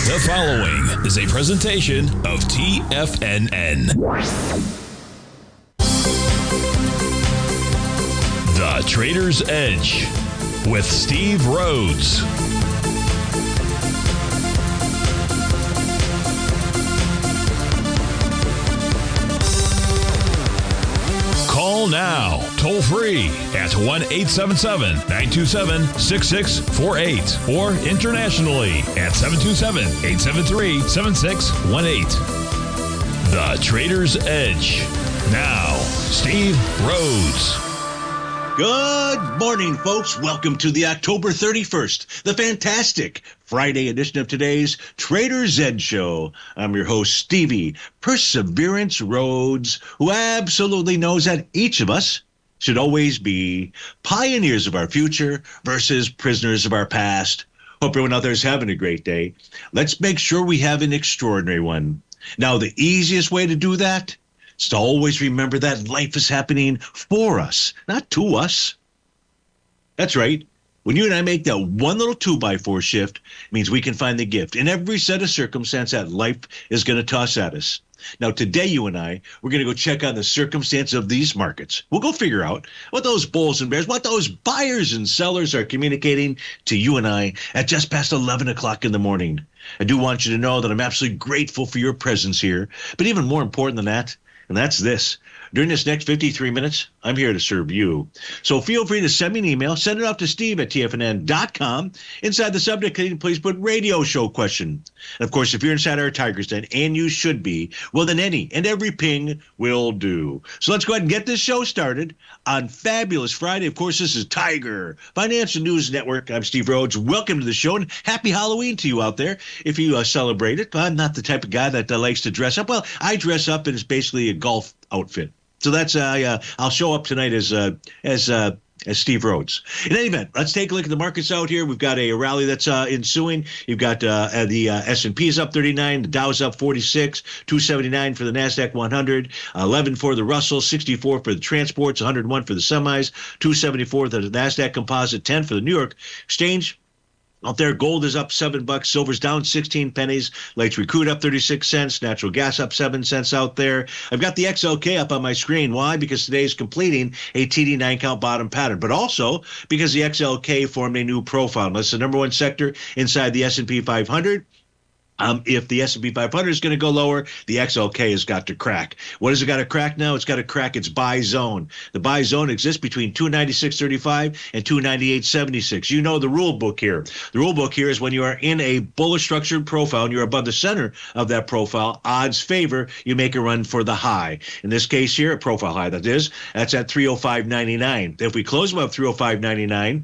The following is a presentation of TFNN. The Trader's Edge with Steve Rhodes. Call now, toll free at 1-877-927-6648 or internationally at 727-873-7618. The Trader's Edge. Now, Steve Rhodes. Good morning, folks. Welcome to the October 31st, the fantastic Friday edition of today's Trader's Edge Show. I'm your host, Stevie Perseverance Rhodes, who absolutely knows that each of us should always be pioneers of our future versus prisoners of our past. Hope everyone out there is having a great day. Let's make sure we have an extraordinary one. Now, the easiest way to do that is to always remember that life is happening for us, not to us. That's right. When you and I make that one little 2x4 shift, it means we can find the gift in every set of circumstance that life is going to toss at us. Now, today, you and I, we're going to go check on the circumstance of these markets. We'll go figure out what those bulls and bears, what those buyers and sellers are communicating to you and I at just past 11 o'clock in the morning. I do want you to know that I'm absolutely grateful for your presence here. But even more important than that, and that's this. During this next 53 minutes, I'm here to serve you. So feel free to send me an email. Send it off to steve@tfnn.com. Inside the subject, please put radio show question. And of course, if you're inside our Tiger's Den, and you should be, well, then any and every ping will do. So let's go ahead and get this show started on Fabulous Friday. Of course, this is Tiger Financial News Network. I'm Steve Rhodes. Welcome to the show, and happy Halloween to you out there if you celebrate it. I'm not the type of guy that likes to dress up. Well, I dress up, and it's basically a golf outfit. So that's I'll show up tonight as Steve Rhodes. In any event, let's take a look at the markets out here. We've got a rally that's ensuing. You've got the S&P is up 39, the Dow's up 46, 279 for the NASDAQ 100, 11 for the Russell, 64 for the transports, 101 for the semis, 274 for the NASDAQ Composite, 10 for the New York Exchange. Out there, gold is up $7, silver's down 16 pennies, light crude up 36 cents, natural gas up 7 cents out there. I've got the XLK up on my screen. Why? Because today is completing a TD9 count bottom pattern, but also because the XLK formed a new profile. That's the number one sector inside the S&P 500. If the S&P 500 is going to go lower, the XLK has got to crack. What has it got to crack now? It's got to crack its buy zone. The buy zone exists between 296.35 and 298.76. You know the rule book here. The rule book here is when you are in a bullish structured profile and you're above the center of that profile, odds favor you make a run for the high. In this case here, a profile high, that's at 305.99. If we close above 305.99,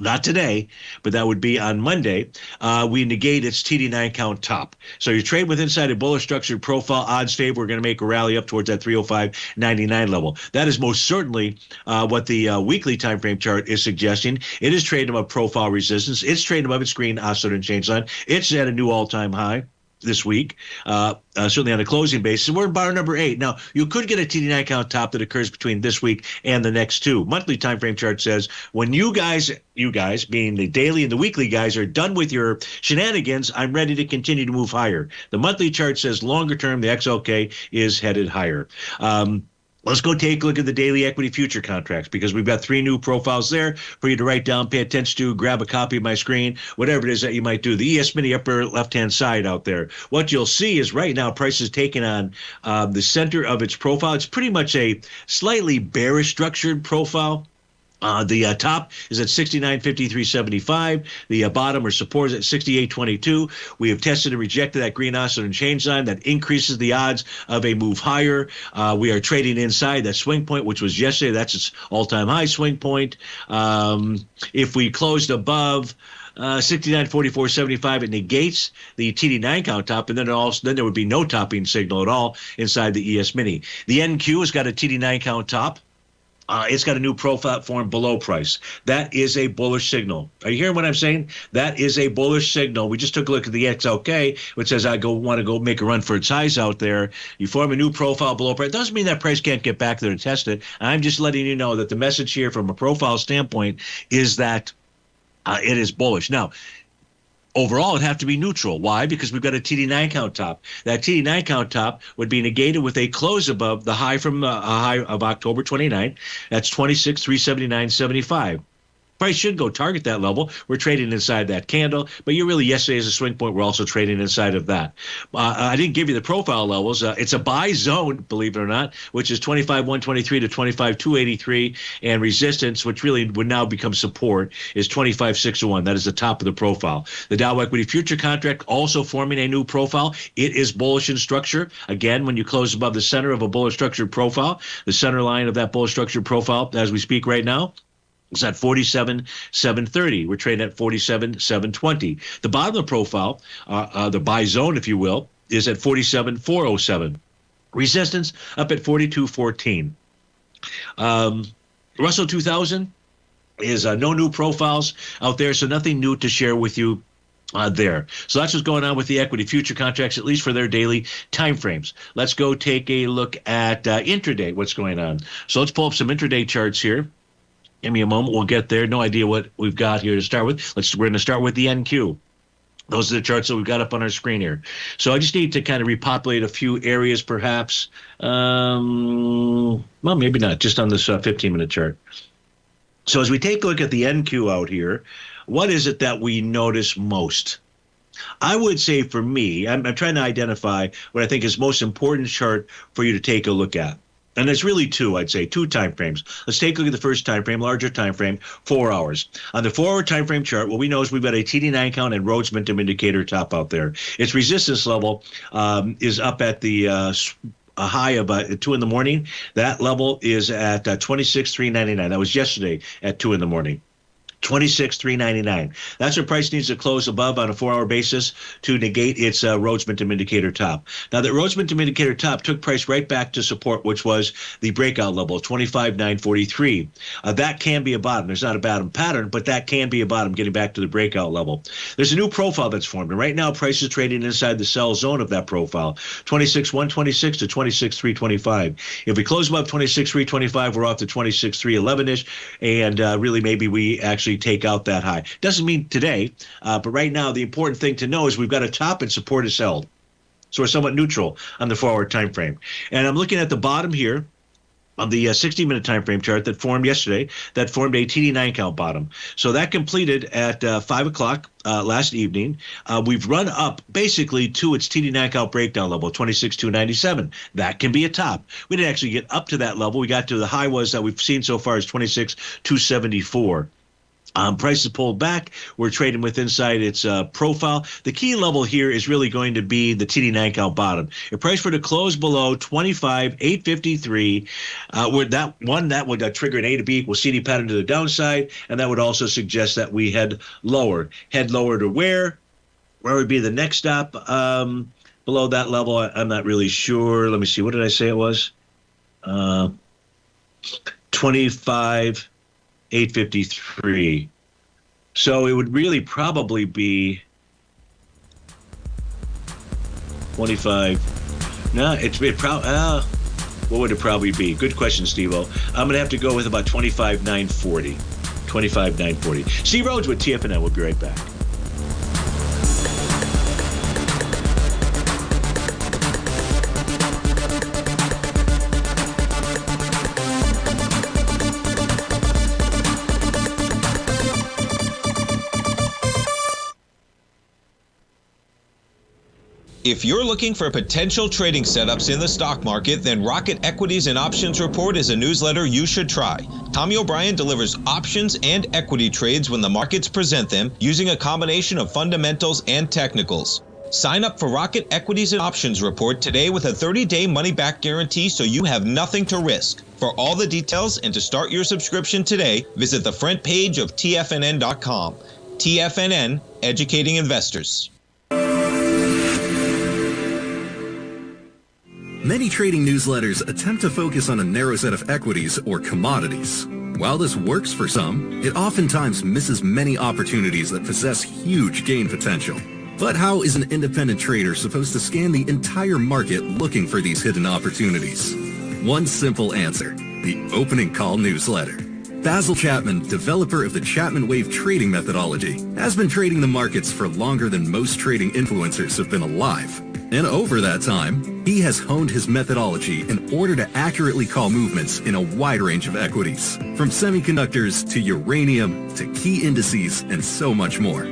not today, but that would be on Monday, we negate its TD9 count top. So you trade with inside a bullish structured profile, odds favor, we're going to make a rally up towards that 305.99 level. That is most certainly what the weekly time frame chart is suggesting. It is trading above profile resistance. It's trading above its green oscillator and change line. It's at a new all-time high this week, certainly on a closing basis. We're in bar number 8. Now, you could get a TD9 count top that occurs between this week and the next two. Monthly time frame chart says when you guys, being the daily and the weekly guys, are done with your shenanigans, I'm ready to continue to move higher. The monthly chart says longer term, the XLK is headed higher. Let's go take a look at the daily equity future contracts because we've got 3 new profiles there for you to write down, pay attention to, grab a copy of my screen, whatever it is that you might do. The ES Mini upper left-hand side out there. What you'll see is right now price is taking on the center of its profile. It's pretty much a slightly bearish structured profile. The top is at 69.5375. The bottom or support is at 68.22. We have tested and rejected that green oscillator and change line. That increases the odds of a move higher. We are trading inside that swing point, which was yesterday. That's its all-time high swing point. If we closed above 69.4475, it negates the TD9 count top, and then there would be no topping signal at all inside the ES Mini. The NQ has got a TD9 count top. It's got a new profile form below price. That is a bullish signal. Are you hearing what I'm saying? That is a bullish signal. We just took a look at the XLK, which says I want to go make a run for its highs out there. You form a new profile below price. It doesn't mean that price can't get back there to test it. I'm just letting you know that the message here from a profile standpoint is that it is bullish. Now, Overall, it'd have to be neutral. Why? Because we've got a TD9 count top. That TD9 count top would be negated with a close above the high from a high of October 29. That's 26,379.75. Price should go target that level. We're trading inside that candle, but you're really yesterday as a swing point. We're also trading inside of that. I didn't give you the profile levels. It's a buy zone, believe it or not, which is 25,123 to 25,283, and resistance, which really would now become support, is 25,601. That is the top of the profile. The Dow Equity Future contract also forming a new profile. It is bullish in structure. Again, when you close above the center of a bullish structured profile, the center line of that bullish structured profile, as we speak right now, it's at 47,730. We're trading at 47,720. The bottom of the profile, the buy zone, if you will, is at 47,407. Resistance up at 42,14. Russell 2000 is no new profiles out there, so nothing new to share with you there. So that's what's going on with the equity future contracts, at least for their daily time frames. Let's go take a look at intraday, what's going on. So let's pull up some intraday charts here. Give me a moment. We'll get there. No idea what we've got here to start with. We're going to start with the NQ. Those are the charts that we've got up on our screen here. So I just need to kind of repopulate a few areas, perhaps. Well, maybe not, just on this 15-minute chart. So as we take a look at the NQ out here, what is it that we notice most? I would say for me, I'm trying to identify what I think is most important chart for you to take a look at. And there's really two, I'd say, two time frames. Let's take a look at the first time frame, larger time frame, 4 hours. On the 4 hour time frame chart, what we know is we've got a TD9 count and Rhodes momentum indicator top out there. Its resistance level is up at the a high of 2 in the morning. That level is at 26,399. That was yesterday at 2 in the morning. 26,399. That's what price needs to close above on a 4 hour basis to negate its Rhodes momentum indicator top. Now, that Rhodes momentum indicator top took price right back to support, which was the breakout level, 25,943. That can be a bottom. There's not a bottom pattern, but that can be a bottom, getting back to the breakout level. There's a new profile that's formed, and right now price is trading inside the sell zone of that profile, 26,126 to 26,325. If we close above 26,325, we're off to 26,311-ish, and really maybe we actually take out that high. Doesn't mean today, but right now the important thing to know is we've got a top and support is held. So we're somewhat neutral on the 4 hour time frame. And I'm looking at the bottom here on the 60-minute time frame chart that formed yesterday, that formed a TD9 count bottom. So that completed at 5 o'clock last evening. We've run up basically to its TD9 count breakdown level, 26,297. That can be a top. We didn't actually get up to that level. We got to the high was that we've seen so far is 26,274. Prices pulled back. We're trading with inside its profile. The key level here is really going to be the TD9 count bottom. If price were to close below 25,853, that would trigger an A to B equals CD pattern to the downside, and that would also suggest that we head lower. Head lower to where? Where would be the next stop? Below that level, I'm not really sure. Let me see. What did I say it was? 25,853. So it would really probably be 25. No, what would it probably be? Good question, Steve-O. I'm going to have to go with about 25,940. 25,940. C. Rhodes with TFNN. We'll be right back. If you're looking for potential trading setups in the stock market, then Rocket Equities and Options Report is a newsletter you should try. Tommy O'Brien delivers options and equity trades when the markets present them, using a combination of fundamentals and technicals. Sign up for Rocket Equities and Options Report today with a 30-day money-back guarantee, so you have nothing to risk. For all the details and to start your subscription today, visit the front page of TFNN.com. TFNN, educating investors. Many trading newsletters attempt to focus on a narrow set of equities or commodities. While this works for some, it oftentimes misses many opportunities that possess huge gain potential. But how is an independent trader supposed to scan the entire market looking for these hidden opportunities? One simple answer: the Opening Call newsletter. Basil Chapman, developer of the Chapman Wave trading methodology, has been trading the markets for longer than most trading influencers have been alive. And over that time, he has honed his methodology in order to accurately call movements in a wide range of equities, from semiconductors to uranium to key indices and so much more.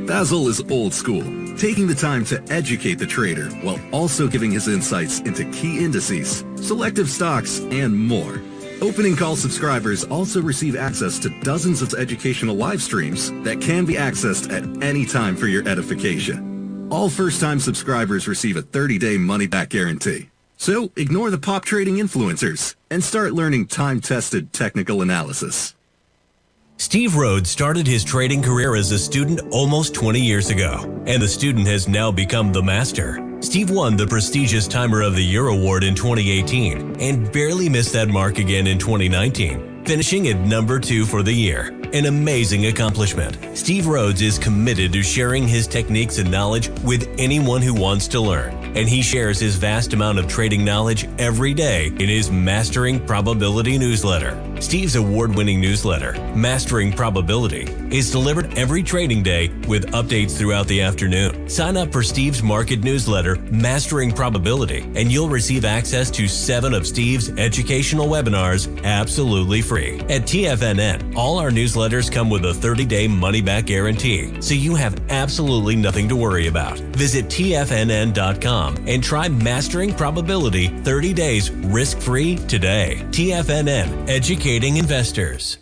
Basil is old school, taking the time to educate the trader while also giving his insights into key indices, selective stocks, and more. Opening call subscribers also receive access to dozens of educational live streams that can be accessed at any time for your edification. All first-time subscribers receive a 30-day money-back guarantee. So ignore the pop trading influencers and start learning time-tested technical analysis. Steve Rhodes started his trading career as a student almost 20 years ago, and the student has now become the master. Steve won the prestigious Timer of the Year award in 2018 and barely missed that mark again in 2019, finishing at number 2 for the year. An amazing accomplishment. Steve Rhodes is committed to sharing his techniques and knowledge with anyone who wants to learn, and he shares his vast amount of trading knowledge every day in his Mastering Probability newsletter. Steve's award-winning newsletter, Mastering Probability, is delivered every trading day with updates throughout the afternoon. Sign up for Steve's market newsletter, Mastering Probability, and you'll receive access to 7 of Steve's educational webinars absolutely free. At TFNN, all our newsletters come with a 30-day money-back guarantee, so you have absolutely nothing to worry about. Visit TFNN.com and try Mastering Probability 30 days risk-free today. TFNN, educating investors.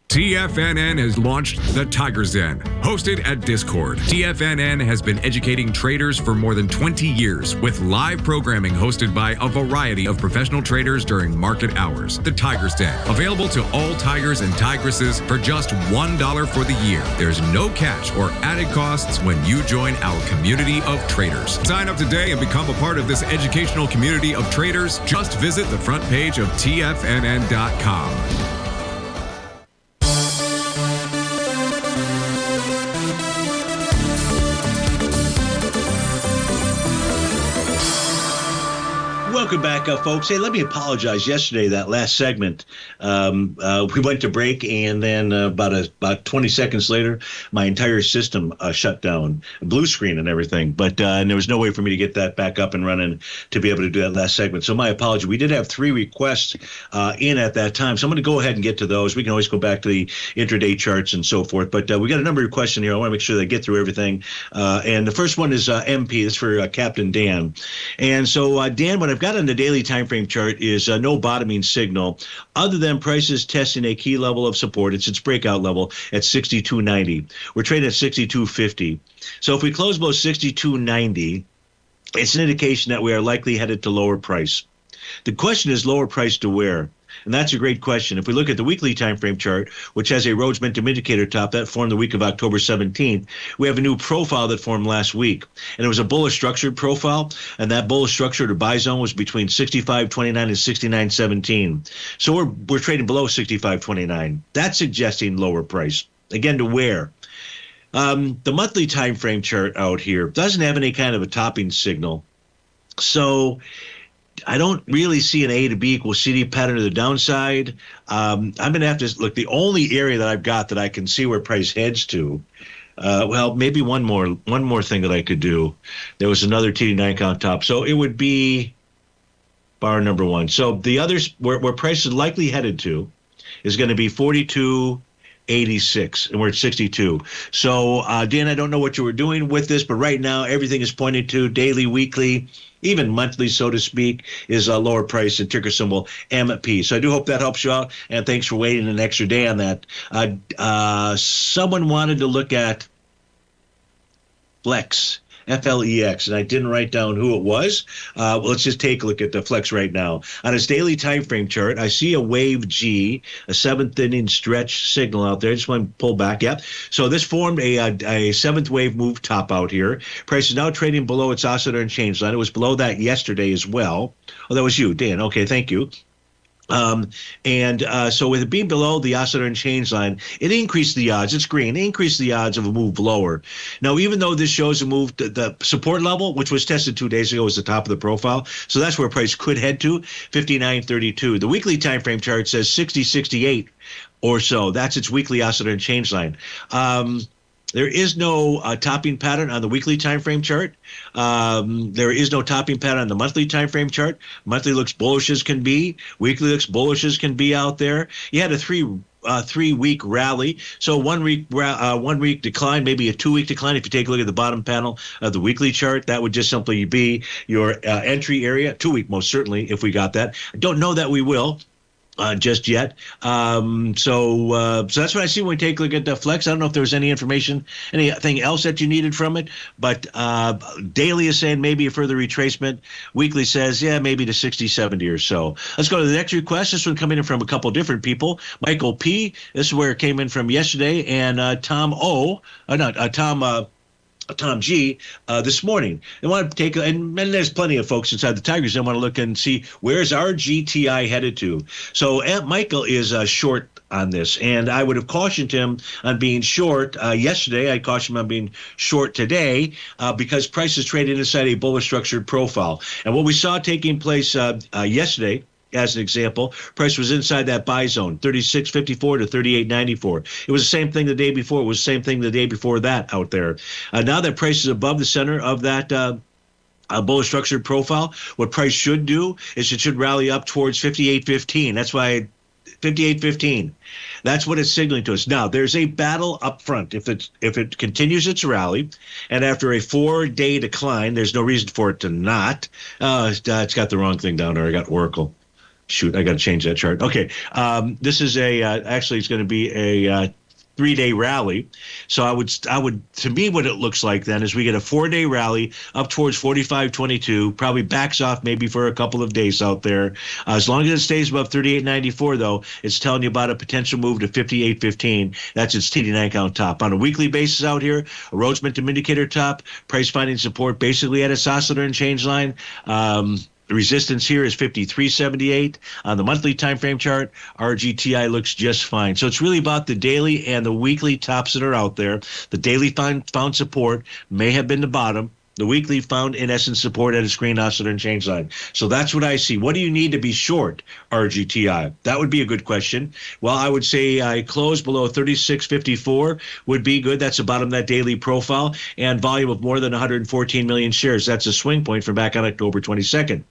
TFNN has launched the Tiger's Den, hosted at Discord. TFNN has been educating traders for more than 20 years with live programming hosted by a variety of professional traders during market hours. The Tiger's Den, available to all tigers and tigresses for just $1 for the year. There's no catch or added costs when you join our community of traders. Sign up today and become a part of this educational community of traders. Just visit the front page of TFNN.com. Welcome back, folks. Hey, let me apologize. Yesterday, that last segment, we went to break, and then about 20 seconds later, my entire system shut down, blue screen and everything. But and there was no way for me to get that back up and running to be able to do that last segment. So my apology. We did have 3 requests in at that time, so I'm going to go ahead and get to those. We can always go back to the intraday charts and so forth. But we got a number of requests in here. I want to make sure that I get through everything. And the first one is MP. This is for Captain Dan. And so, Dan, what I've got on the daily time frame chart is no bottoming signal other than prices testing a key level of support. It's its breakout level at 62.90. We're trading at 62.50. So if we close below 62.90, it's an indication that we are likely headed to lower price. The question is lower price to where? And that's a great question. If we look at the weekly time frame chart, which has a Rhodes Momentum Indicator top that formed the week of October 17th, we have a new profile that formed last week. And it was a bullish structured profile, and that bullish structured buy zone was between 65.29 and 69.17. So we're trading below 65.29. That's suggesting lower price. Again, to where? The monthly time frame chart out here doesn't have any kind of a topping signal. So I don't really see an A to B equals CD pattern to the downside. I'm going to have to look. The only area that I've got that I can see where price heads to, well, maybe one more thing that I could do. There was another TD9 count top, so it would be bar number 1. So the others where price is likely headed to is going to be 42.86, and we're at 62. So, Dan, I don't know what you were doing with this, but right now everything is pointing to daily, weekly, even monthly, so to speak, is a lower price and ticker symbol MP. So I do hope that helps you out, and thanks for waiting an extra day on that. Someone wanted to look at Flex. Flex, and I didn't write down who it was. Let's just take a look at the Flex right now. On its daily time frame chart, I see a wave G, a 7th inning stretch signal out there. I just want to pull back. Yep. So this formed a 7th wave move top out here. Price is now trading below its oscillator and change line. It was below that yesterday as well. Oh, that was you, Dan. Okay, thank you. So with it being below the oscillator and change line, it increased the odds. It's green. It increased the odds of a move lower. Now, even though this shows a move, the support level, which was tested 2 days ago, was the top of the profile. So that's where price could head to, 59.32. The weekly time frame chart says 60.68. or so. That's its weekly oscillator and change line. There is no topping pattern on the weekly time frame chart. There is no topping pattern on the monthly time frame chart. Monthly looks bullish as can be. Weekly looks bullish as can be out there. You had a three-week rally. So 1 week decline, maybe a 2-week decline. If you take a look at the bottom panel of the weekly chart, that would just simply be your entry area. 2-week, most certainly, if we got that. I don't know that we will. Just yet. So that's what I see when we take a look at the Flex. I don't know if there was any information, anything else that you needed from it, but daily is saying maybe a further retracement. Weekly says, yeah, maybe to 60, 70 or so. Let's go to the next request. This one coming in from a couple different people. Michael P. This is where it came in from yesterday, and Tom G this morning. They want to take, and there's plenty of folks inside the Tigers that want to look and see where's our GTI headed to. So Michael is short on this, and I would have cautioned him on being short yesterday. I cautioned him on being short today because price is traded inside a bullish structured profile. And what we saw taking place yesterday, as an example, price was inside that buy zone, 36.54 to 38.94. It was the same thing the day before. It was the same thing the day before that out there. Now that price is above the center of that bullish structured profile, what price should do is it should rally up towards 58.15. That's why 58.15. That's what it's signaling to us. Now, there's a battle up front. If it continues its rally, and after a 4-day decline, there's no reason for it to not. It's got the wrong thing down there. I got Oracle. Shoot, I got to change that chart. Okay, this is actually it's going to be a 3-day rally. So I would, to me, what it looks like then is we get a 4-day rally up towards 45.22, probably backs off maybe for a couple of days out there. As long as it stays above 38.94, though, it's telling you about a potential move to 58.15. That's its TD9 count top. On a weekly basis out here, a Rhodes Momentum Indicator top, price finding support basically at its oscillator and change line. The resistance here is 53.78. On the monthly time frame chart, our GTI looks just fine. So it's really about the daily and the weekly tops that are out there. The daily found support may have been the bottom. The weekly found, in essence, support at its green oscillator and change line. So that's what I see. What do you need to be short RGTI? That would be a good question. Well, I would say I close below 36.54 would be good. That's the bottom of that daily profile. And volume of more than 114 million shares. That's a swing point from back on October 22nd.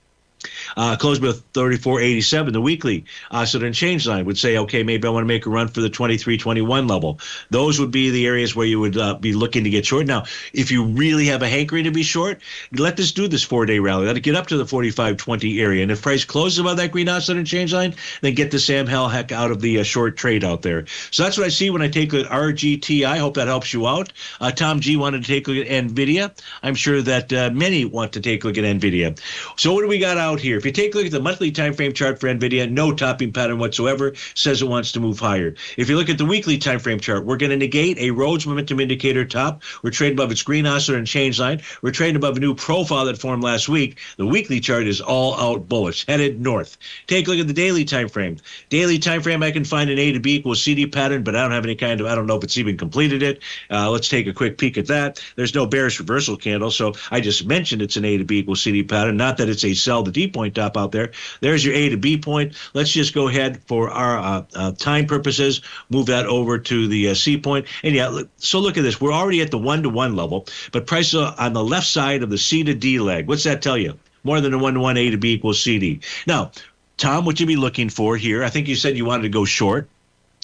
Close with 34.87. The weekly oscillator and change line would say, okay, maybe I want to make a run for the 23.21 level. Those would be the areas where you would be looking to get short. Now, if you really have a hankering to be short, let this do this 4-day rally. Let it get up to the 45.20 area. And if price closes above that green oscillator and change line, then get the Sam hell heck out of the short trade out there. So that's what I see when I take a look at RGTI. I hope that helps you out. Tom G wanted to take a look at NVIDIA. I'm sure that many want to take a look at NVIDIA. So what do we got out here? If you take a look at the monthly time frame chart for NVIDIA, no topping pattern whatsoever, says it wants to move higher. If you look at the weekly time frame chart, we're going to negate a Rhodes Momentum Indicator top. We're trading above its green oscillator and change line. We're trading above a new profile that formed last week. The weekly chart is all out bullish, headed north. Take a look at the daily time frame. Daily time frame, I can find an A to B equals CD pattern, but I don't have any kind of, I don't know if it's even completed it. Let's take a quick peek at that. There's no bearish reversal candle, so I just mentioned it's an A to B equals CD pattern, not that it's a sell the D point top out there. There's your A to B point. Let's just go ahead for our time purposes, move that over to the C point. And yeah, so look at this. We're already at the 1-to-1 level, but price on the left side of the C to D leg. What's that tell you? More than a 1-to-1 A to B equals CD. Now, Tom, what you be looking for here, I think you said you wanted to go short.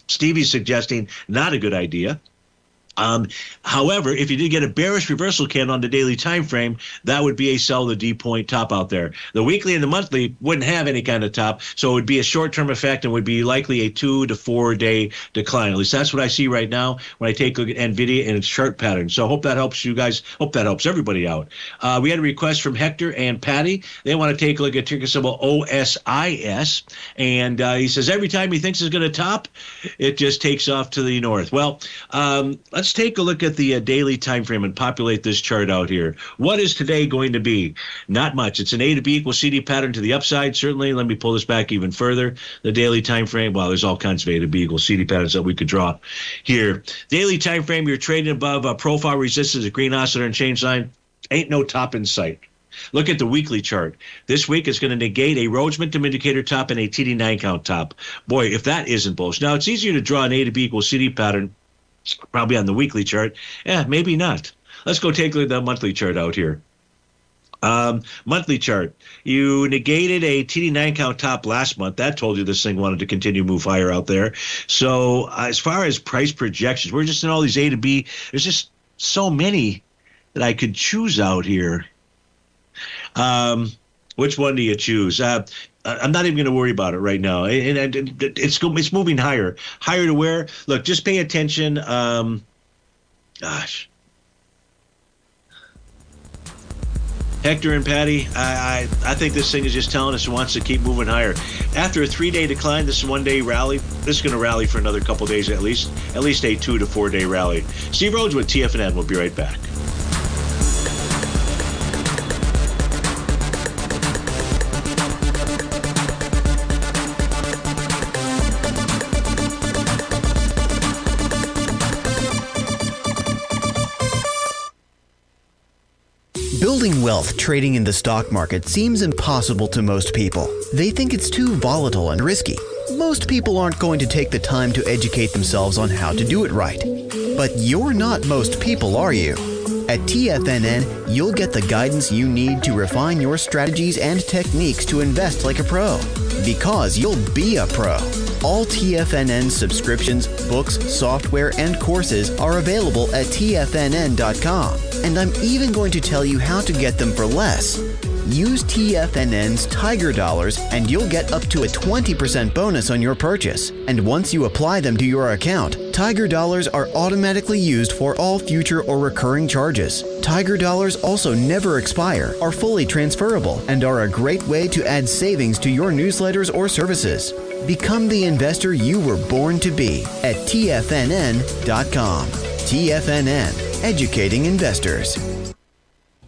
Stevie's suggesting not a good idea. However, if you did get a bearish reversal candle on the daily time frame, that would be a sell the D point top out there. The weekly and the monthly wouldn't have any kind of top, so it would be a short-term effect and would be likely a 2 to 4 day decline. At least that's what I see right now when I take a look at NVIDIA and its chart pattern. So I hope that helps you guys. Hope that helps everybody out. We had a request from Hector and Patty. They want to take a look at ticker symbol OSIS, and he says every time he thinks it's going to top, it just takes off to the north. Well, let's take a look at the daily time frame and populate this chart out here. What is today going to be? Not much. It's an A to B equals CD pattern to the upside, certainly. Let me pull this back even further. The daily time frame, well, there's all kinds of A to B equals CD patterns that we could draw here. Daily time frame, you're trading above profile resistance, a green oscillator and change line. Ain't no top in sight. Look at the weekly chart. This week it's going to negate a Rhodes Momentum Indicator top and a TD9 count top. Boy, if that isn't bullish. Now, it's easier to draw an A to B equals CD pattern, probably on the weekly chart. Yeah, maybe not. Let's go take a look at the monthly chart out here. Monthly chart. You negated a TD9 count top last month. That told you this thing wanted to continue to move higher out there. So as far as price projections, we're just in all these A to B. There's just so many that I could choose out here. Which one do you choose? I'm not even going to worry about it right now. And it's moving higher. Higher to where? Look, just pay attention. Gosh. Hector and Patty, I think this thing is just telling us it wants to keep moving higher. After a 3-day decline, this is a 1-day rally. This is going to rally for another couple days at least a 2 to 4 day rally. Steve Rhodes with TFNN. We'll be right back. Building wealth trading in the stock market seems impossible to most people. They think it's too volatile and risky. Most people aren't going to take the time to educate themselves on how to do it right. But you're not most people, are you? At TFNN, you'll get the guidance you need to refine your strategies and techniques to invest like a pro. Because you'll be a pro. All TFNN subscriptions, books, software, and courses are available at TFNN.com. And I'm even going to tell you how to get them for less. Use TFNN's Tiger Dollars and you'll get up to a 20% bonus on your purchase. And once you apply them to your account, Tiger Dollars are automatically used for all future or recurring charges. Tiger Dollars also never expire, are fully transferable, and are a great way to add savings to your newsletters or services. Become the investor you were born to be at TFNN.com. TFNN, educating investors.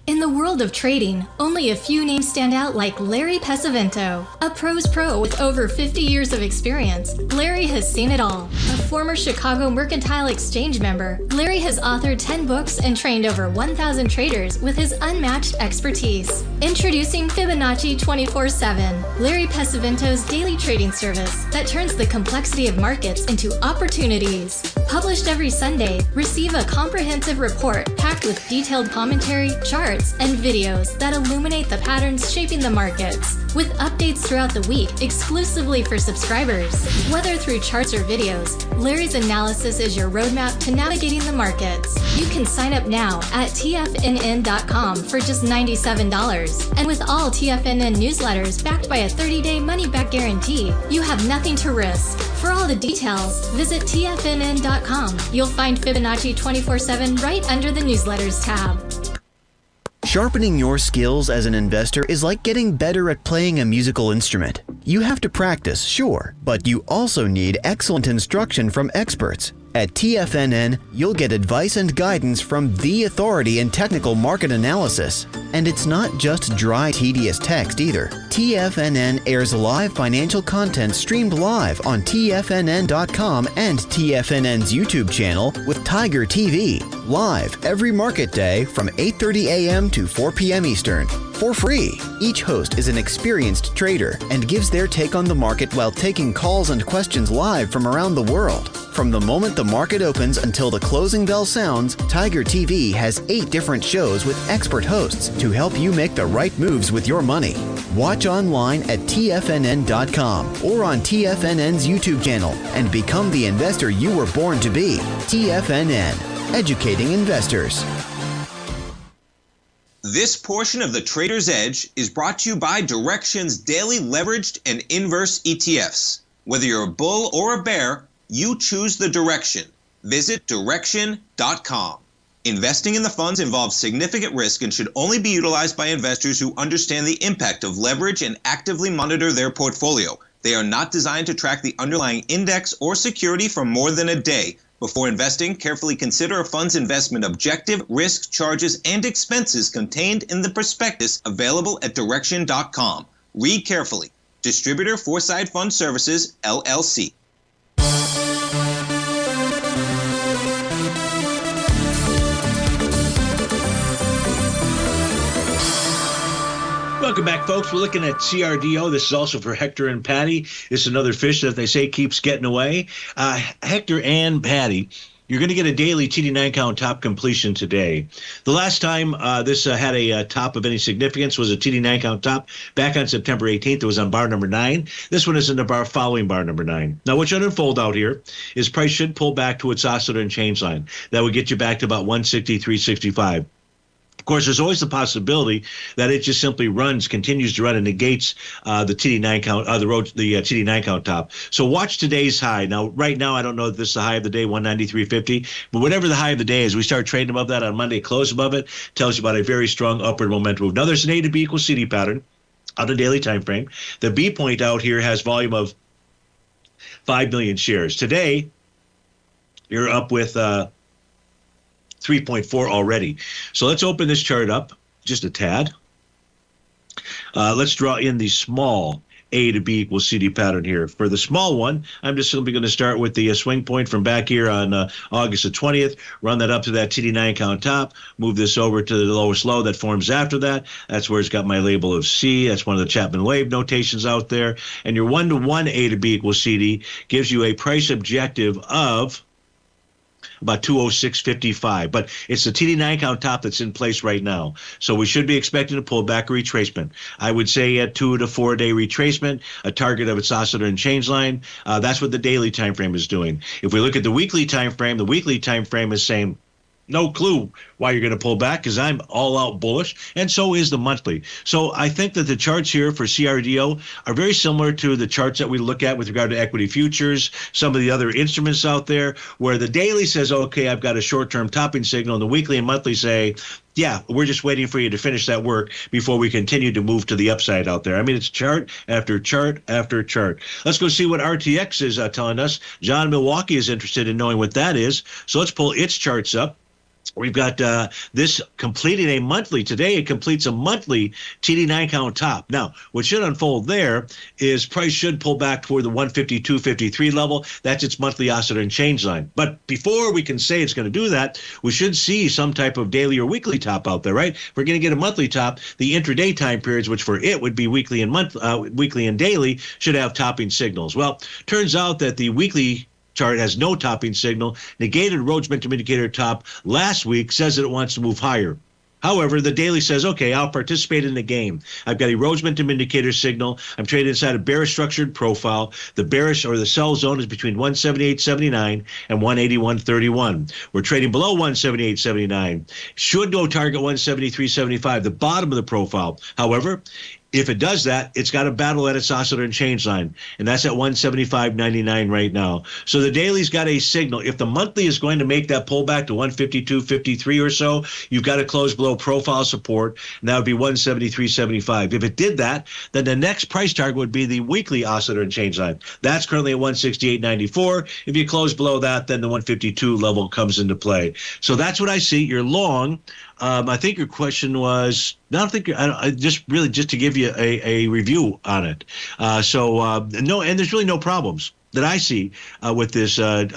In the world of trading, only a few names stand out like Larry Pesavento. A pro's pro with over 50 years of experience, Larry has seen it all. A former Chicago Mercantile Exchange member, Larry has authored 10 books and trained over 1,000 traders with his unmatched expertise. Introducing Fibonacci 24/7, Larry Pesavento's daily trading service that turns the complexity of markets into opportunities. Published every Sunday, receive a comprehensive report packed with detailed commentary, charts, and videos that illuminate the patterns shaping the markets, with updates throughout the week exclusively for subscribers. Whether through charts or videos, Larry's analysis is your roadmap to navigating the markets. You can sign up now at TFNN.com for just $97. And with all TFNN newsletters backed by a 30-day money-back guarantee, you have nothing to risk. For all the details, visit TFNN.com. You'll find Fibonacci 24/7 right under the newsletters tab. Sharpening your skills as an investor is like getting better at playing a musical instrument. You have to practice, sure, but you also need excellent instruction from experts. At TFNN, you'll get advice and guidance from the authority in technical market analysis. And it's not just dry, tedious text either. TFNN airs live financial content streamed live on TFNN.com and TFNN's YouTube channel with Tiger TV, live every market day from 8:30 a.m. to 4 p.m. Eastern, for free. Each host is an experienced trader and gives their take on the market while taking calls and questions live from around the world. From the moment the market opens until the closing bell sounds, Tiger TV has 8 different shows with expert hosts to help you make the right moves with your money. Watch online at TFNN.com or on TFNN's YouTube channel and become the investor you were born to be. TFNN, educating investors. This portion of the Trader's Edge is brought to you by Direxion's daily leveraged and inverse ETFs. Whether you're a bull or a bear, you choose the direction. Visit Direxion.com. Investing in the funds involves significant risk and should only be utilized by investors who understand the impact of leverage and actively monitor their portfolio. They are not designed to track the underlying index or security for more than a day. Before investing, carefully consider a fund's investment objective, risk, charges, and expenses contained in the prospectus available at Direxion.com. Read carefully. Distributor Foreside Fund Services, LLC. Welcome back, folks. We're looking at CRDO. This is also for Hector and Patty. This is another fish that they say keeps getting away. Hector and Patty, you're going to get a daily TD9 count top completion today. The last time this had a top of any significance was a TD9 count top back on September 18th. It was on bar number 9. This one is in the bar following bar number 9. Now, what should unfold out here is price should pull back to its oscillator and change line. That would get you back to about 163.65. Of course, there's always the possibility that it just simply continues to run and negates the TD9 count, the TD9 count top. So watch today's high. Now, right now, I don't know if this is the high of the day, 193.50, but whatever the high of the day is, we start trading above that on Monday, close above it, tells you about a very strong upward momentum move. Now, there's an A to B equals CD pattern on the daily time frame. The B point out here has volume of 5 million shares. Today, you're up with 3.4 already. So let's open this chart up just a tad. Let's draw in the small A to B equals CD pattern here. For the small one, I'm just simply going to start with the swing point from back here on August the 20th, run that up to that TD9 count top, move this over to the lowest low that forms after that. That's where it's got my label of C. That's one of the Chapman wave notations out there. And your 1-to-1 A to B equals CD gives you a price objective of about 206.55, but it's the TD9 count top that's in place right now. So we should be expecting to pull back a retracement. I would say a 2 to 4 day retracement, a target of its oscillator and change line. That's what the daily time frame is doing. If we look at the weekly time frame, the weekly time frame is saying no clue why you're going to pull back because I'm all out bullish, and so is the monthly. So I think that the charts here for CRDO are very similar to the charts that we look at with regard to equity futures, some of the other instruments out there, where the daily says, okay, I've got a short-term topping signal, and the weekly and monthly say, yeah, we're just waiting for you to finish that work before we continue to move to the upside out there. I mean, it's chart after chart after chart. Let's go see what RTX is telling us. John Milwaukee is interested in knowing what that is, so let's pull its charts up. We've got this completing a monthly. Today, it completes a monthly TD9 count top. Now, what should unfold there is price should pull back toward the 152.53 level. That's its monthly oscillator and change line. But before we can say it's going to do that, we should see some type of daily or weekly top out there, right? If we're going to get a monthly top, the intraday time periods, which for it would be weekly and daily, should have topping signals. Well, turns out that the weekly chart has no topping signal, negated Rhodes momentum indicator top last week, says that it wants to move higher. However, the daily says, okay, I'll participate in the game. I've got a Rhodes momentum indicator signal. I'm trading inside a bearish structured profile. The bearish or the sell zone is between 178.79 and 181.31. We're trading below 178.79. Should go target 173.75, the bottom of the profile. However, if it does that, it's got to battle at its oscillator and change line, and that's at 175.99 right now. So the daily's got a signal. If the monthly is going to make that pullback to 152.53 or so, you've got to close below profile support, and that would be 173.75. If it did that, then the next price target would be the weekly oscillator and change line. That's currently at 168.94. If you close below that, then the 152 level comes into play. So that's what I see. You're long. I think your question was, just to give you a review on it. No, and there's really no problems that I see with this chart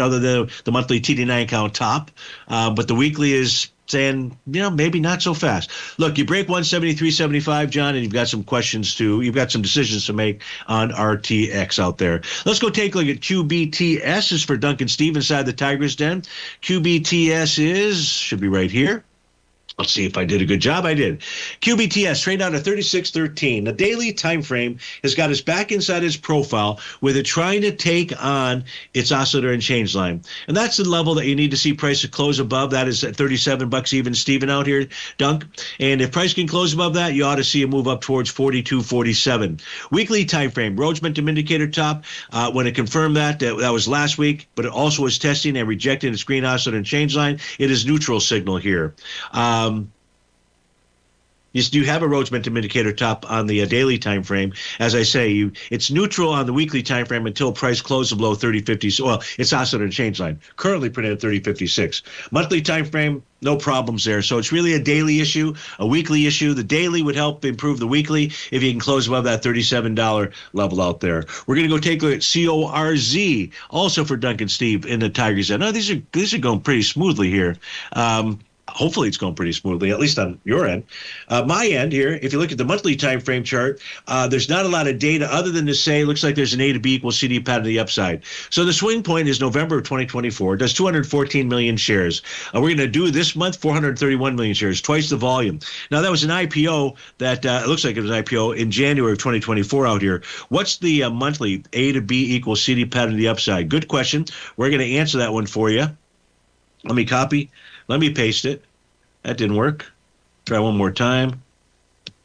other than the monthly TD9 count top. But the weekly is saying, maybe not so fast. Look, you break 173.75, John, and you've got some you've got some decisions to make on RTX out there. Let's go take a look at QBTS. This is for Duncan Steve inside the Tiger's Den. QBTS should be right here. Let's see if I did a good job. I did. QBTS trade out at 36.13. The daily time frame has got us back inside its profile with it trying to take on its oscillator and change line. And that's the level that you need to see price to close above. That is at $37 even Steven out here, Dunk. And if price can close above that, you ought to see a move up towards 42.47. Weekly time frame, Rhodes momentum indicator top. When it confirmed that was last week, but it also was testing and rejecting its green oscillator and change line. It is neutral signal here. You do have a Rhodes momentum indicator top on the daily time frame. As I say, it's neutral on the weekly time frame until price closes below 30.50. Well, it's oscillator and change line, currently printed at 30.56. Monthly time frame, no problems there. So it's really a daily issue, a weekly issue. The daily would help improve the weekly if you can close above that $37 level out there. We're going to go take a look at CORZ, also for Duncan Steve in the Tigers Den. Now, these are going pretty smoothly here. Hopefully it's going pretty smoothly, at least on your end. My end here, if you look at the monthly time frame chart, there's not a lot of data other than to say it looks like there's an A to B equals CD pattern to the upside. So the swing point is November of 2024, does 214 million shares. We're going to do this month 431 million shares, twice the volume. Now, that was an IPO that it looks like it was an IPO in January of 2024 out here. What's the monthly A to B equals CD pattern to the upside? Good question. We're going to answer that one for you. Let me copy. Let me paste it. That didn't work. Try one more time.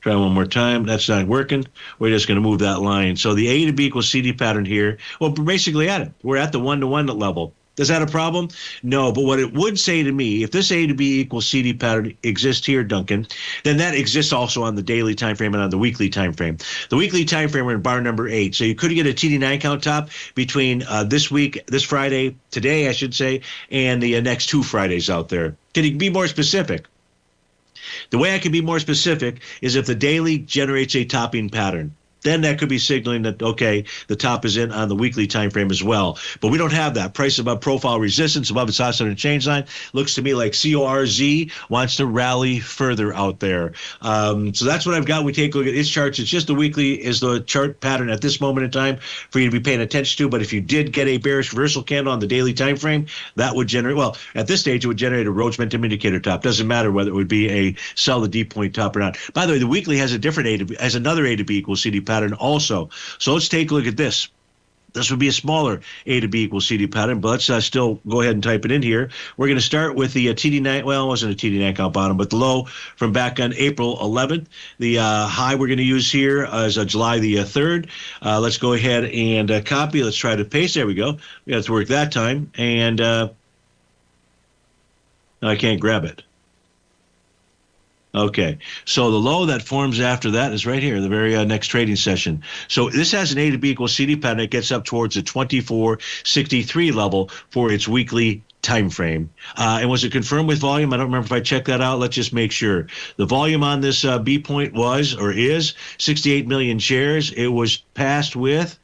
Try one more time. That's not working. We're just going to move that line. So the A to B equals CD pattern here. Well, we're basically at it. We're at the 1-to-1 level. Is that a problem? No, but what it would say to me, if this A to B equals CD pattern exists here, Duncan, then that exists also on the daily time frame and on the weekly time frame. The weekly time frame, we're in bar number 8. So you could get a TD9 count top between this week, this Friday, today, I should say, and the next 2 Fridays out there. Can you be more specific? The way I can be more specific is if the daily generates a topping pattern. Then that could be signaling that, okay, the top is in on the weekly time frame as well. But we don't have that. Price above profile resistance, above its oscillator change line. Looks to me like CORZ wants to rally further out there. So that's what I've got. We take a look at its charts. It's just the weekly is the chart pattern at this moment in time for you to be paying attention to. But if you did get a bearish reversal candle on the daily time frame, that would generate, well, at this stage, it would generate a Rhodes momentum indicator top. Doesn't matter whether it would be a sell the deep point top or not. By the way, the weekly has a different A to B, has another A to B equals CD pattern also. So let's take a look at this. This would be a smaller A to B equals CD pattern, but let's still go ahead and type it in here. We're going to start with the TD9, well, it wasn't a TD9 count bottom, but the low from back on April 11th. The high we're going to use here is July the 3rd. Let's go ahead and copy. Let's try to paste. There we go. We have to work that time. And I can't grab it. Okay, so the low that forms after that is right here, the very next trading session. So this has an A to B equals CD pattern. It gets up towards the 2463 level for its weekly time frame. And was it confirmed with volume? I don't remember if I checked that out. Let's just make sure. The volume on this B point was or is 68 million shares. It was passed with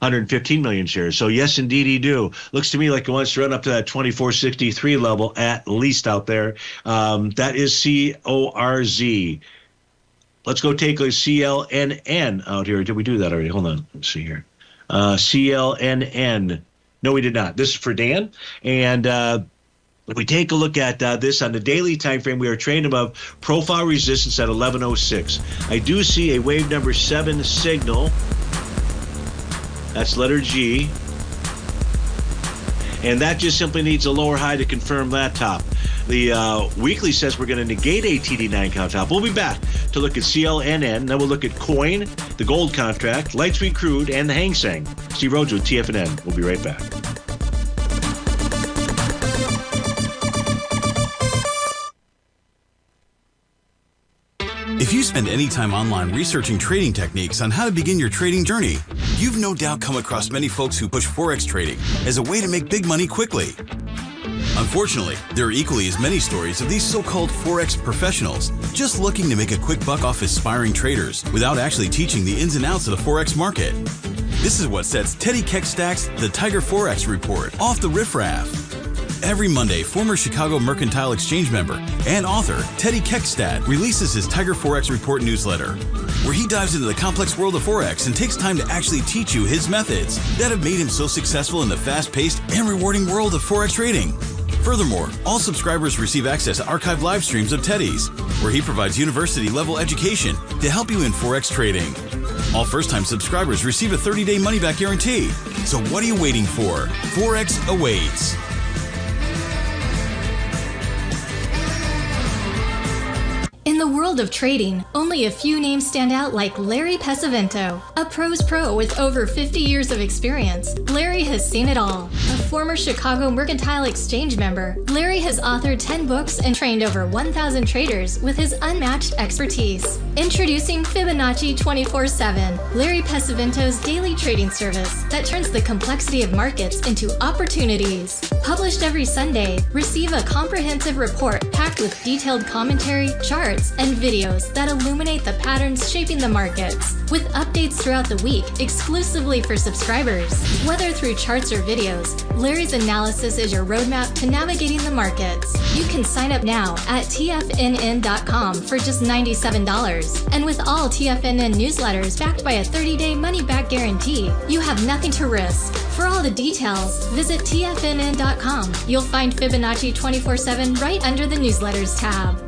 115 million shares. So yes, indeed, he do. Looks to me like it wants to run up to that 2463 level at least out there. That is CORZ. Let's go take a CLNN out here. Did we do that already? Hold on. Let's see here. CLNN. No, we did not. This is for Dan. And if we take a look at this on the daily time frame, we are trading above profile resistance at 1106. I do see a wave number 7 signal. That's letter G. And that just simply needs a lower high to confirm that top. The weekly says we're going to negate a TD9 count top. We'll be back to look at CLNN. Then we'll look at coin, the gold contract, light sweet crude, and the Hang Seng. Steve Rhodes with TFNN. We'll be right back. If you spend any time online researching trading techniques on how to begin your trading journey, you've no doubt come across many folks who push Forex trading as a way to make big money quickly. Unfortunately, there are equally as many stories of these so-called Forex professionals just looking to make a quick buck off aspiring traders without actually teaching the ins and outs of the Forex market. This is what sets Teddy Keckstack's The Tiger Forex Report off the riffraff. Every Monday, former Chicago Mercantile Exchange member and author Teddy Keckstack releases his Tiger Forex Report newsletter, where he dives into the complex world of Forex and takes time to actually teach you his methods that have made him so successful in the fast-paced and rewarding world of Forex trading. Furthermore, all subscribers receive access to archived live streams of Teddy's, where he provides university-level education to help you in Forex trading. All first-time subscribers receive a 30-day money-back guarantee. So what are you waiting for? Forex awaits. In the world of trading, only a few names stand out like Larry Pesavento. A pro's pro with over 50 years of experience, Larry has seen it all. A former Chicago Mercantile Exchange member, Larry has authored 10 books and trained over 1,000 traders with his unmatched expertise. Introducing Fibonacci 24/7, Larry Pesavento's daily trading service that turns the complexity of markets into opportunities. Published every Sunday, receive a comprehensive report packed with detailed commentary, charts, and videos that illuminate the patterns shaping the markets, with updates throughout the week exclusively for subscribers. Whether through charts or videos, Larry's analysis is your roadmap to navigating the markets. You can sign up now at TFNN.com for just $97. And with all TFNN newsletters backed by a 30-day money-back guarantee, you have nothing to risk. For all the details, visit TFNN.com. You'll find Fibonacci 24/7 right under the newsletters tab.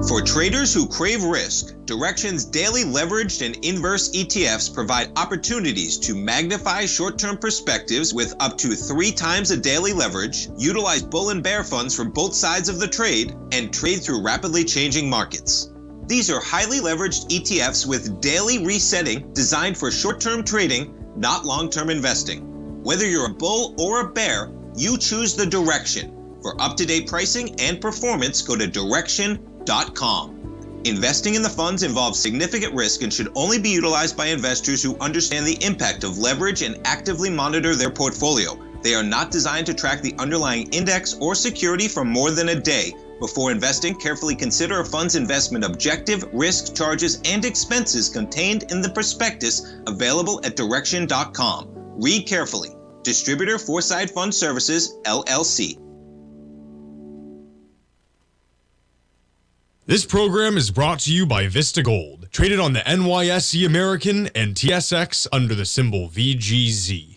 For traders who crave risk, Direxion's daily leveraged and inverse ETFs provide opportunities to magnify short-term perspectives with up to 3 times a daily leverage, utilize bull and bear funds from both sides of the trade, and trade through rapidly changing markets. These are highly leveraged ETFs with daily resetting designed for short-term trading, not long-term investing. Whether you're a bull or a bear, you choose the Direxion. For up-to-date pricing and performance, go to Direxion.com. Investing in the funds involves significant risk and should only be utilized by investors who understand the impact of leverage and actively monitor their portfolio. They are not designed to track the underlying index or security for more than a day. Before investing, carefully consider a fund's investment objective, risk, charges, and expenses contained in the prospectus available at Direxion.com. Read carefully. Distributor Foreside Fund Services, LLC. This program is brought to you by Vista Gold, traded on the NYSE American and TSX under the symbol VGZ.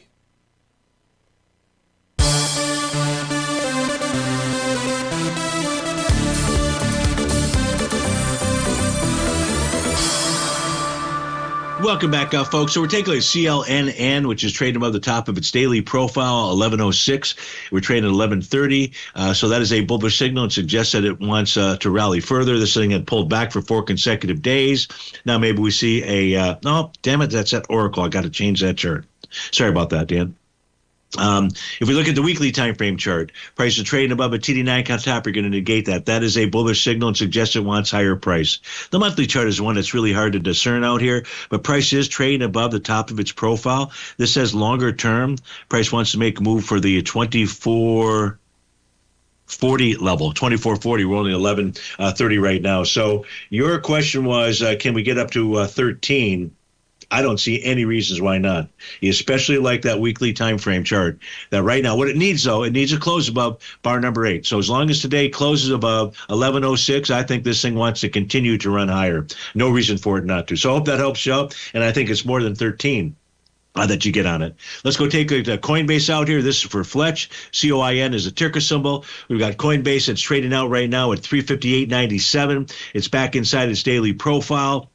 Welcome back, folks. So we're taking a CLNN, which is trading above the top of its daily profile, 1106. We're trading at 1130. So that is a bullish signal. It suggests that it wants to rally further. This thing had pulled back for 4 consecutive days. Now maybe we see a, oh, damn it, that's that Oracle. I got to change that chart. Sorry about that, Dan. If we look at the weekly time frame chart, price is trading above a TD9 count top, you're going to negate that. That is a bullish signal and suggests it wants higher price. The monthly chart is one that's really hard to discern out here, but price is trading above the top of its profile. This says longer term. Price wants to make a move for the 2440 level, 2440. We're only 1130 right now. So your question was, can we get up to 13? I don't see any reasons why not. You especially like that weekly time frame chart. That right now, what it needs, though, it needs a close above bar number 8. So as long as today closes above 1106, I think this thing wants to continue to run higher. No reason for it not to. So I hope that helps you out, and I think it's more than 13. That you get on it. Let's go take a Coinbase out here. This is for Fletch. COIN is a ticker symbol. We've got Coinbase that's trading out right now at 358.97. It's back inside its daily profile.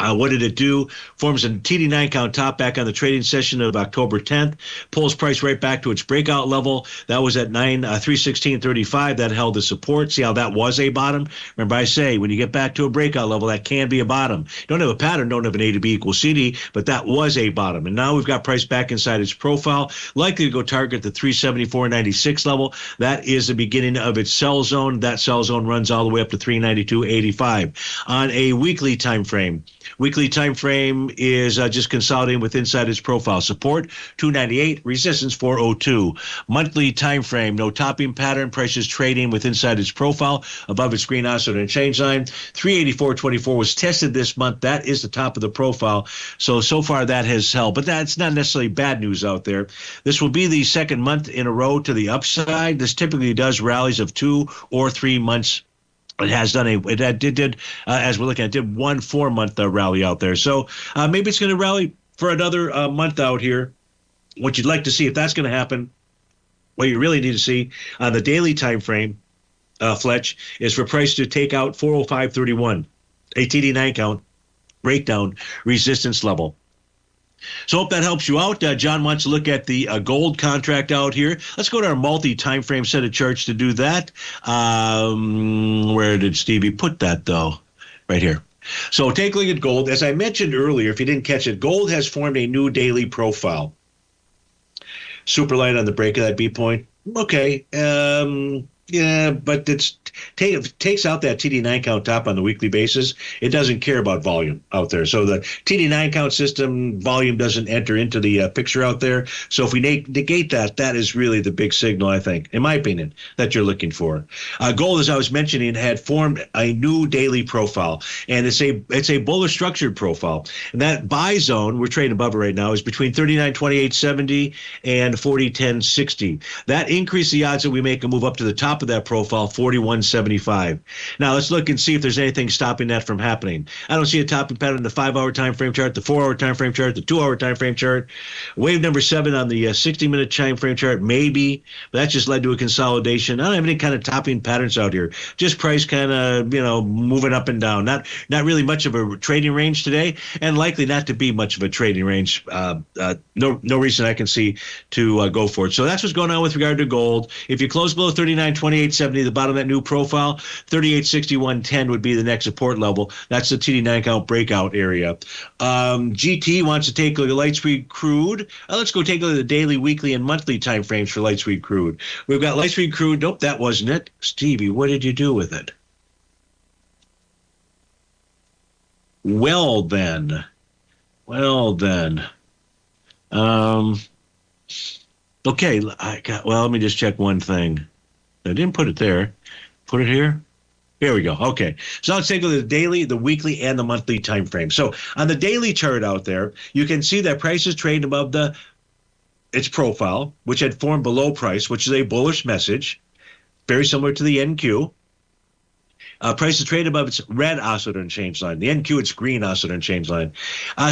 What did it do? Forms a TD9 count top back on the trading session of October 10th. Pulls price right back to its breakout level. That was at 316.35. That held the support. See how that was a bottom? Remember I say, when you get back to a breakout level, that can be a bottom. Don't have a pattern, don't have an A to B equals CD, but that was a bottom. And now we've got price back inside its profile. Likely to go target the 374.96 level. That is the beginning of its sell zone. That sell zone runs all the way up to 392.85. On a weekly time frame, weekly time frame is just consolidating with inside its profile. Support 298, resistance 402. Monthly time frame, no topping pattern. Prices trading with inside its profile above its green oscillator and change line. 384.24 was tested this month. That is the top of the profile. So far that has held, but that's not necessarily bad news out there. This will be the second month in a row to the upside. This typically does rallies of 2 or 3 months. It has done as we're looking at, did 1 4-month rally out there. So maybe it's going to rally for another month out here. What you'd like to see, if that's going to happen, what you really need to see on the daily time frame, Fletch, is for price to take out 405.31, a TD9 count, breakdown resistance level. So hope that helps you out. John wants to look at the gold contract out here. Let's go to our multi-time frame set of charts to do that. Where did Stevie put that, though? Right here. So take a look at gold. As I mentioned earlier, if you didn't catch it, gold has formed a new daily profile. Super light on the break of that B point. Okay. Yeah, but it's takes out that TD9 count top on the weekly basis, it doesn't care about volume out there. So the TD9 count system volume doesn't enter into the picture out there. So if we negate that, that is really the big signal, I think, in my opinion, that you're looking for. Gold, as I was mentioning, had formed a new daily profile, and it's a bullish structured profile. And that buy zone, we're trading above it right now, is between 39.2870 and 40.1060. That increased the odds that we make a move up to the top of that profile, 41.75. Now let's look and see if there's anything stopping that from happening. I don't see a topping pattern in the 5-hour time frame chart, the 4-hour time frame chart, the 2-hour time frame chart. Wave number 7 on the 60-minute time frame chart, maybe, but that just led to a consolidation. I don't have any kind of topping patterns out here. Just price kind of, moving up and down. Not really much of a trading range today, and likely not to be much of a trading range. No reason I can see to go for it. So that's what's going on with regard to gold. If you close below 39.2870, the bottom of that new profile, 38.6110 would be the next support level. That's the TD9 count breakout area. GT wants to take a look at light sweet crude. Let's go take a look at the daily, weekly, and monthly time frames for light sweet crude. We've got light sweet crude. Nope, that wasn't it. Stevie, what did you do with it? Well then. Okay, let me just check one thing. I didn't put it there. Put it here. Here we go. Okay. So let's take a look at the daily, the weekly, and the monthly time frame. So on the daily chart out there, you can see that price is trading above its profile, which had formed below price, which is a bullish message, very similar to the NQ. Price is traded above its red oscillator and change line. The NQ, it's green oscillator and change line.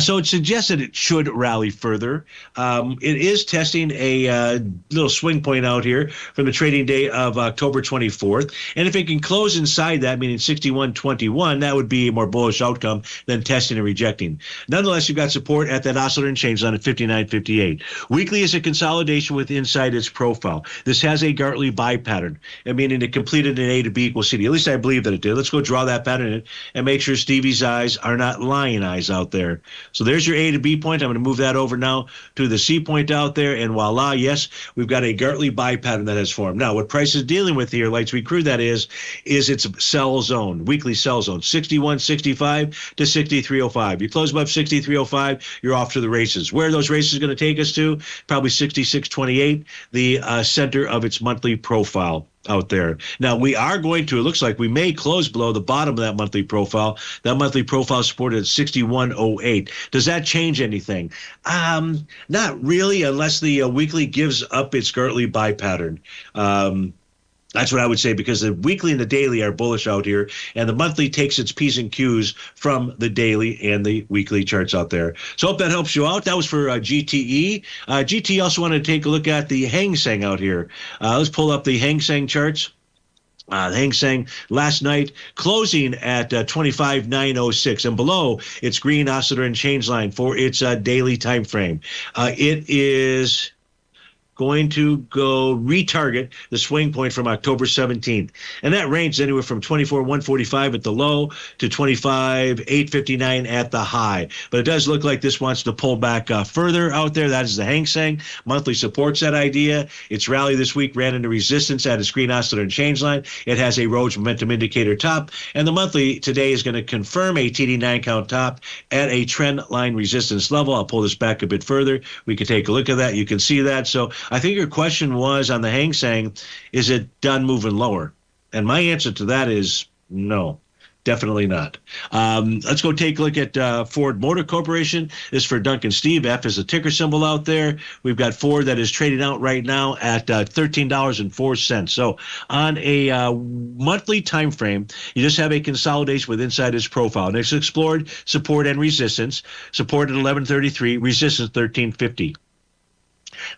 So it suggests that it should rally further. It is testing a little swing point out here from the trading day of October 24th. And if it can close inside that, meaning 61.21, that would be a more bullish outcome than testing and rejecting. Nonetheless, you've got support at that oscillator and change line at 59.58. Weekly is a consolidation with inside its profile. This has a Gartley buy pattern, meaning it completed an A to B equals CD. At least I believe that it did. Let's go draw that pattern in and make sure Stevie's eyes are not lying eyes out there. So there's your A to B point. I'm going to move that over now to the C point out there, and voila, yes, we've got a Gartley buy pattern that has formed. Now, what price is dealing with here, light sweet crude, that is its sell zone, weekly sell zone, 61.65 to 63.05. You close above 63.05, you're off to the races. Where are those races going to take us to? Probably 66.28, the center of its monthly profile out there. Now, we are going to, it looks like we may close below the bottom of that monthly profile. That monthly profile is supported at 61.08. Does that change anything? Not really, unless the weekly gives up its Gartley buy pattern. That's what I would say, because the weekly and the daily are bullish out here, and the monthly takes its P's and Q's from the daily and the weekly charts out there. So I hope that helps you out. That was for GTE. GTE also wanted to take a look at the Hang Seng out here. Let's pull up the Hang Seng charts. The Hang Seng last night closing at 25.906 and below its green oscillator and change line for its daily time frame. It is going to go retarget the swing point from October 17th. And that range is anywhere from 24.145 at the low to 25.859 at the high. But it does look like this wants to pull back further out there. That is the Hang Seng. Monthly supports that idea. Its rally this week ran into resistance at its green oscillator and change line. It has a Rhodes momentum indicator top. And the monthly today is going to confirm a TD9 count top at a trend line resistance level. I'll pull this back a bit further. We can take a look at that. You can see that. So I think your question was on the Hang Seng, is it done moving lower? And my answer to that is no, definitely not. Let's go take a look at Ford Motor Corporation. This is for Duncan Steve. F is a ticker symbol out there. We've got Ford that is trading out right now at $13.04. So on a monthly time frame, you just have a consolidation with inside its profile. Next explored support and resistance. Support at 1133, resistance 1350.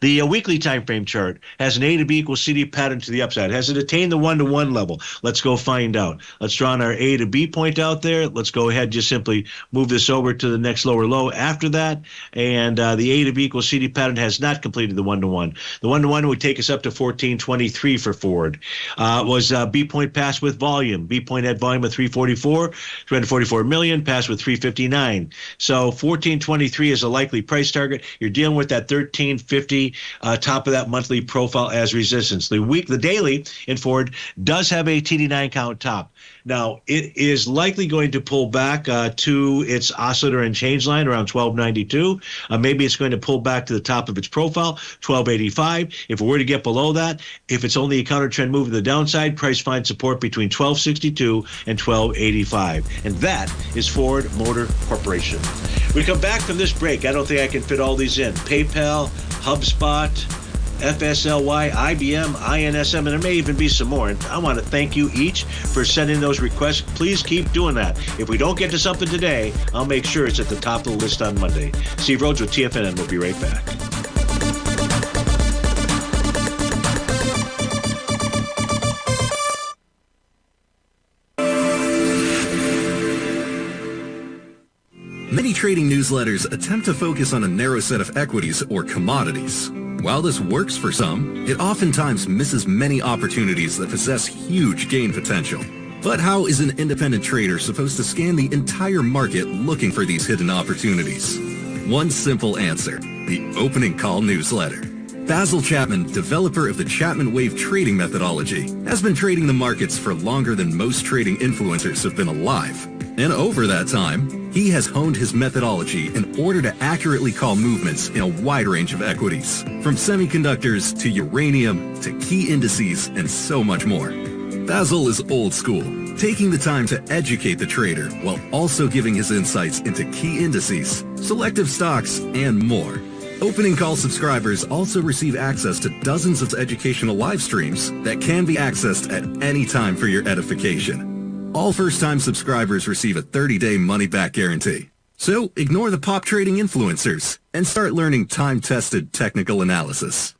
The weekly time frame chart has an A to B equals CD pattern to the upside. Has it attained the 1-to-1 level? Let's go find out. Let's draw on our A to B point out there. Let's go ahead and just simply move this over to the next lower low after that. And the A to B equals CD pattern has not completed the 1-to-1. The 1-to-1 would take us up to 1423 for Ford. Was B point passed with volume. B point had volume of 344 million, passed with 359. So 1423 is a likely price target. You're dealing with that 1350 50, top of that monthly profile as resistance. The daily in Ford does have a TD9 count top. Now, it is likely going to pull back to its oscillator and change line around 1292. Maybe it's going to pull back to the top of its profile, 1285. If it were to get below that, if it's only a counter trend move to the downside, price finds support between 1262 and 1285. And that is Ford Motor Corporation. We come back from this break. I don't think I can fit all these in. PayPal, HubSpot, FSLY, IBM, INSM, and there may even be some more. And I want to thank you each for sending those requests. Please keep doing that. If we don't get to something today, I'll make sure it's at the top of the list on Monday. Steve Rhodes with TFNN. We'll be right back. Many trading newsletters attempt to focus on a narrow set of equities or commodities. While this works for some, it oftentimes misses many opportunities that possess huge gain potential. But how is an independent trader supposed to scan the entire market looking for these hidden opportunities? One simple answer: the opening call newsletter. Basil Chapman, developer of the Chapman Wave trading methodology, has been trading the markets for longer than most trading influencers have been alive. And over that time, he has honed his methodology in order to accurately call movements in a wide range of equities, from semiconductors to uranium to key indices and so much more. Basil is old school, taking the time to educate the trader while also giving his insights into key indices, selective stocks, and more. Opening call subscribers also receive access to dozens of educational live streams that can be accessed at any time for your edification. All first-time subscribers receive a 30-day money-back guarantee. So ignore the pop trading influencers and start learning time-tested technical analysis.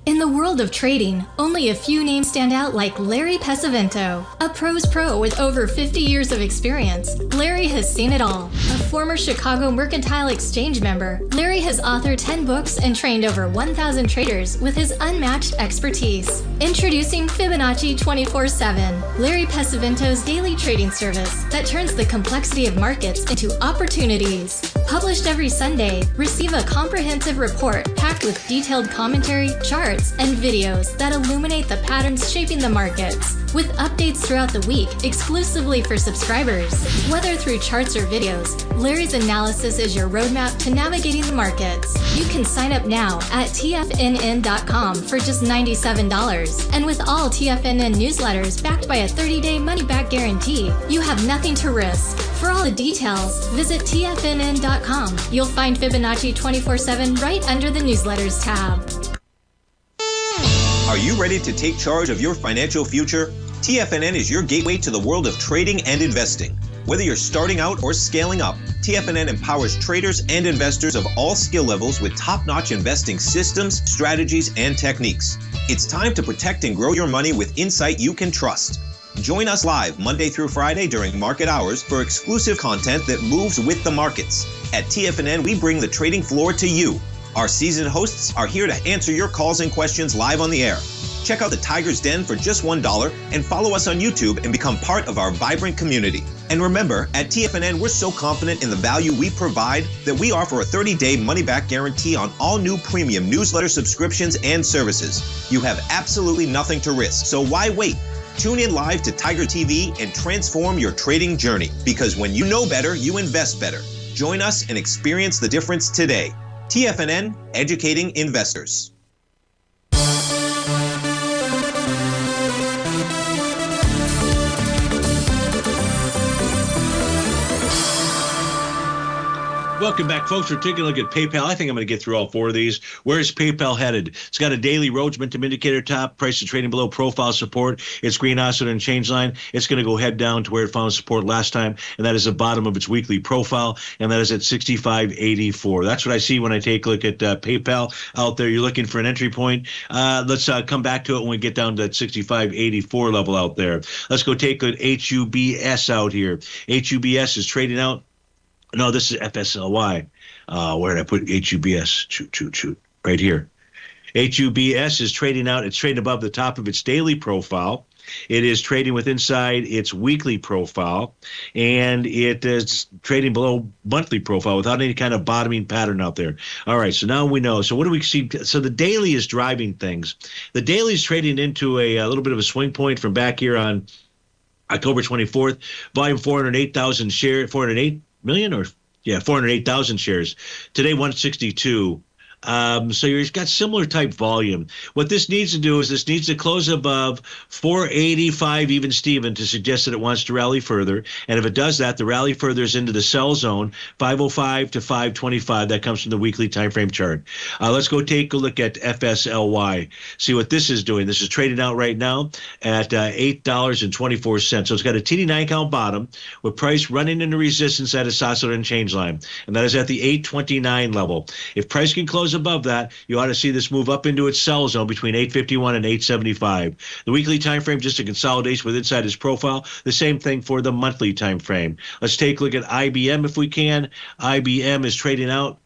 In the world of trading, only a few names stand out like Larry Pesavento. A pro's pro with over 50 years of experience, Larry has seen it all. A former Chicago Mercantile Exchange member, Larry has authored 10 books and trained over 1,000 traders with his unmatched expertise. Introducing Fibonacci 24/7, Larry Pesavento's daily trading service that turns the complexity of markets into opportunities. Published every Sunday, receive a comprehensive report packed with detailed commentary, charts, and videos that illuminate the patterns shaping the markets, with updates throughout the week exclusively for subscribers. Whether through charts or videos, Larry's analysis is your roadmap to navigating the markets. You can sign up now at TFNN.com for just $97. And with all TFNN newsletters backed by a 30-day money-back guarantee, you have nothing to risk. For all the details, visit TFNN.com. You'll find Fibonacci 24/7 right under the newsletters tab. Are you ready to take charge of your financial future? TFNN is your gateway to the world of trading and investing. Whether you're starting out or scaling up, TFNN empowers traders and investors of all skill levels with top-notch investing systems, strategies, and techniques. It's time to protect and grow your money with insight you can trust. Join us live Monday through Friday during market hours for exclusive content that moves with the markets. At TFNN, we bring the trading floor to you. Our seasoned hosts are here to answer your calls and questions live on the air. Check out the Tiger's Den for just $1 and follow us on YouTube and become part of our vibrant community. And remember, at TFNN, we're so confident in the value we provide that we offer a 30-day money-back guarantee on all new premium newsletter subscriptions and services. You have absolutely nothing to risk, so why wait? Tune in live to Tiger TV and transform your trading journey, because when you know better, you invest better. Join us and experience the difference today. TFNN, educating investors. Welcome back, folks. We're taking a look at PayPal. I think I'm going to get through all four of these. Where's PayPal headed? It's got a daily Rhodes momentum indicator top, price is trading below profile support. It's green oscillator and change line. It's going to go head down to where it found support last time, and that is the bottom of its weekly profile, and that is at 65.84. That's what I see when I take a look at PayPal out there. You're looking for an entry point. Let's come back to it when we get down to that 65.84 level out there. Let's go take a look at HUBS out here. HUBS is trading out. No, this is FSLY. Where did I put HUBS? Shoot. Right here. HUBS is trading out. It's trading above the top of its daily profile. It is trading with inside its weekly profile, and it is trading below monthly profile without any kind of bottoming pattern out there. All right, so now we know. So what do we see? So the daily is driving things. The daily is trading into a little bit of a swing point from back here on October 24th. Volume 408,000 shares, 408 million or 408,000 shares. Today 162. So you've got similar type volume. What this needs to do is this needs to close above 485 even Steven to suggest that it wants to rally further. And if it does that, the rally further is into the sell zone, 505 to 525. That comes from the weekly time frame chart. Let's go take a look at FSLY. See what this is doing. This is trading out right now at $8.24. So it's got a TD9 count bottom with price running into resistance at its oscillator and change line. And that is at the 829 level. If price can close above that, you ought to see this move up into its sell zone between 851 and 875. The weekly time frame, just a consolidation with inside its profile. The same thing for the monthly time frame. Let's take a look at IBM if we can. IBM is trading out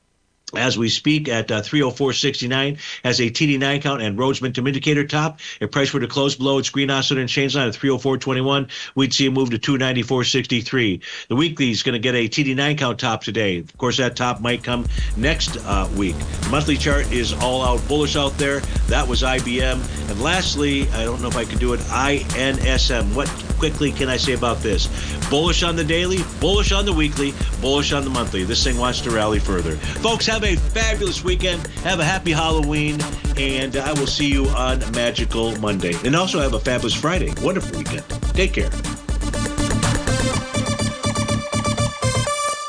as we speak at 304.69, has a TD9 count and Rhodes momentum indicator top. If price were to close below its green oscillator and change line at 304.21, we'd see a move to 294.63. The weekly is going to get a TD9 count top today. Of course, that top might come next week. The monthly chart is all out bullish out there. That was IBM. And lastly, I don't know if I can do it, INSM. What quickly can I say about this? Bullish on the daily, bullish on the weekly, bullish on the monthly. This thing wants to rally further. Folks, have a fabulous weekend. Have a happy Halloween. And I will see you on Magical Monday. And also have a fabulous Friday. Wonderful weekend. Take care.